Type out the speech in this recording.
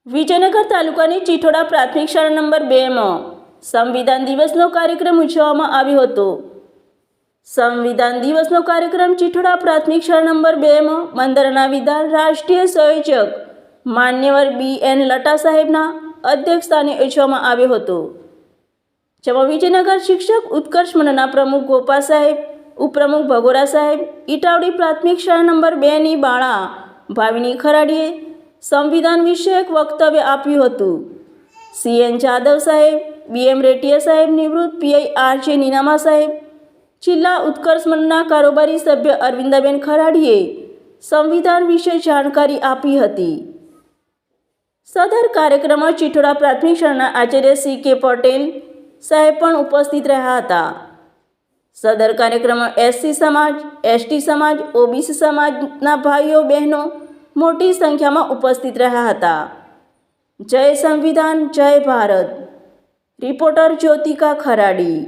વિજયનગર તાલુકાની ચિઠોડા પ્રાથમિક શાળા નંબર 2માં સંવિધાન દિવસનો કાર્યક્રમ ઉજવવામાં આવ્યો હતો। સંવિધાન દિવસનો કાર્યક્રમ ચિઠોડા પ્રાથમિક શાળા નંબર 2માં બંદરના વિધાન રાષ્ટ્રીય સંયોજક માન્યવર BN લટા સાહેબના અધ્યક્ષસ્થાને યોજવામાં આવ્યો હતો, જેમાં વિજયનગર શિક્ષક ઉત્કર્ષ મંડળના પ્રમુખ ગોપાલ સાહેબ, ઉપપ્રમુખ ભગોરા સાહેબ, ઇટાવડી પ્રાથમિક શાળા નંબર 2ની બાળા ભાવિની ખરાડીએ સંવિધાન વિષયક વક્તવ્ય આપ્યું હતું। CN જાદવ સાહેબ, BM રેટિયા સાહેબ, નિવૃત્ત PI RJ નીનામા સાહેબ, જિલ્લા ઉત્કર્ષ મંડળના કારોબારી સભ્ય અરવિંદાબેન ખરાડીએ સંવિધાન વિશે જાણકારી આપી હતી। સદર કાર્યક્રમમાં ચિઠોડા પ્રાથમિક શાળાના આચાર્ય CK પટેલ સાહેબ પણ ઉપસ્થિત રહ્યા હતા। સદર કાર્યક્રમમાં SC સમાજ, ST સમાજ, OBC સમાજના ભાઈઓ બહેનો મોટી સંખ્યામાં ઉપસ્થિત રહ્યા હતા। જય સંવિધાન, જય ભારત। રિપોર્ટર જ્યોતિકા ખરાડી।